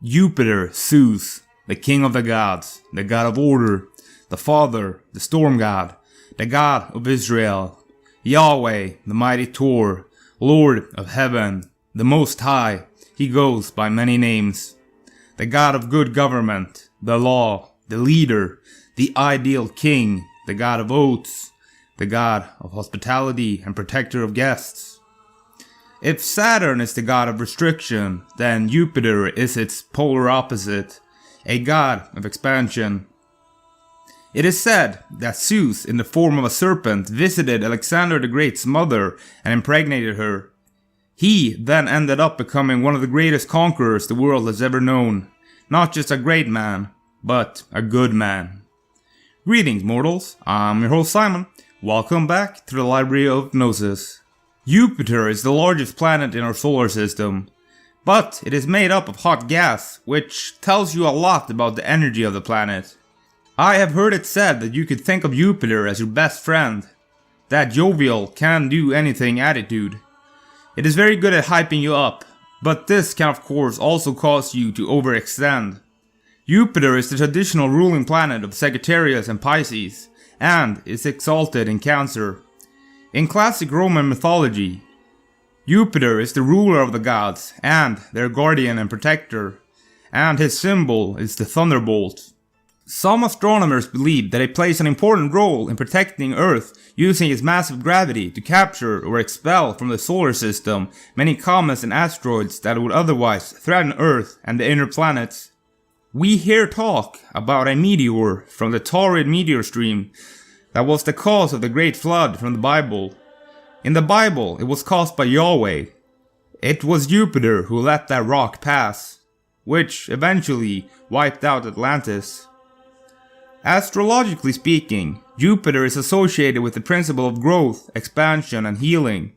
Jupiter, Zeus, the king of the gods, the god of order, the father, the storm god, the god of Israel, Yahweh, the mighty Thor, Lord of heaven, the Most High, he goes by many names. The god of good government, the law, the leader, the ideal king, the god of oaths, the god of hospitality and protector of guests. If Saturn is the god of restriction, then Jupiter is its polar opposite, a god of expansion. It is said that Zeus, in the form of a serpent, visited Alexander the Great's mother and impregnated her. He then ended up becoming one of the greatest conquerors the world has ever known. Not just a great man, but a good man. Greetings, mortals. I'm your host Simon. Welcome back to the Library of Gnosis. Jupiter is the largest planet in our solar system, but it is made up of hot gas, which tells you a lot about the energy of the planet. I have heard it said that you could think of Jupiter as your best friend. That jovial, can-do-anything attitude. It is very good at hyping you up, but this can of course also cause you to overextend. Jupiter is the traditional ruling planet of Sagittarius and Pisces, and is exalted in Cancer. In classic Roman mythology, Jupiter is the ruler of the gods and their guardian and protector, and his symbol is the thunderbolt. Some astronomers believe that it plays an important role in protecting Earth, using its massive gravity to capture or expel from the solar system many comets and asteroids that would otherwise threaten Earth and the inner planets. We hear talk about a meteor from the Taurid meteor stream that was the cause of the great flood from the Bible. In the Bible, it was caused by Yahweh. It was Jupiter who let that rock pass, which eventually wiped out Atlantis. Astrologically speaking, Jupiter is associated with the principle of growth, expansion, and healing.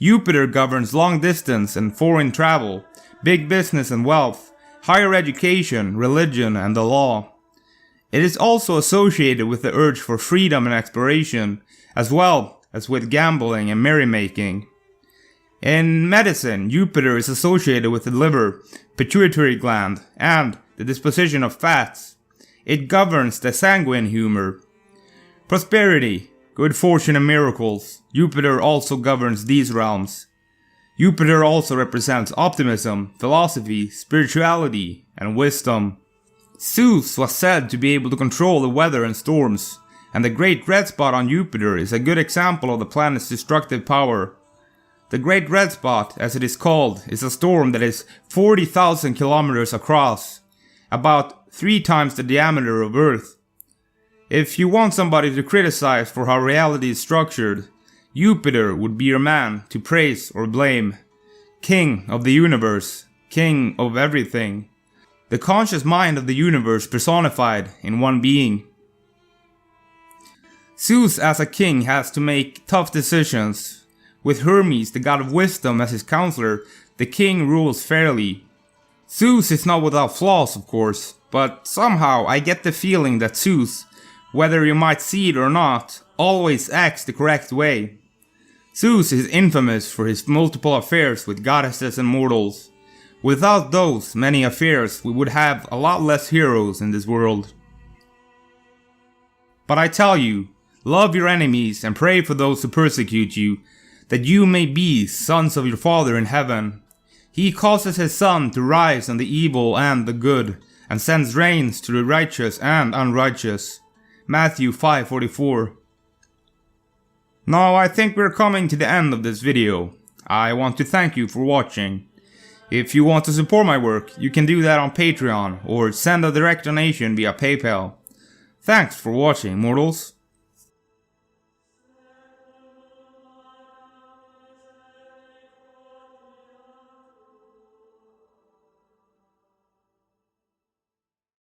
Jupiter governs long distance and foreign travel, big business and wealth, higher education, religion, and the law. It is also associated with the urge for freedom and exploration, as well as with gambling and merrymaking. In medicine, Jupiter is associated with the liver, pituitary gland, and the disposition of fats. It governs the sanguine humor. Prosperity, good fortune and miracles. Jupiter also governs these realms. Jupiter also represents optimism, philosophy, spirituality, and wisdom. Zeus was said to be able to control the weather and storms, and the Great Red Spot on Jupiter is a good example of the planet's destructive power. The Great Red Spot, as it is called, is a storm that is 40,000 kilometers across, about 3 times the diameter of Earth. If you want somebody to criticize for how reality is structured, Jupiter would be your man to praise or blame. King of the universe, king of everything. The conscious mind of the universe personified in one being. Zeus as a king has to make tough decisions. With Hermes, the god of wisdom, as his counselor, the king rules fairly. Zeus is not without flaws, of course, but somehow I get the feeling that Zeus, whether you might see it or not, always acts the correct way. Zeus is infamous for his multiple affairs with goddesses and mortals. Without those many affairs, we would have a lot less heroes in this world. But I tell you, love your enemies and pray for those who persecute you, that you may be sons of your Father in heaven. He causes his sun to rise on the evil and the good, and sends rains to the righteous and unrighteous. Matthew 5:44. Now I think we're coming to the end of this video. I want to thank you for watching. If you want to support my work, you can do that on Patreon or send a direct donation via PayPal. Thanks for watching, mortals.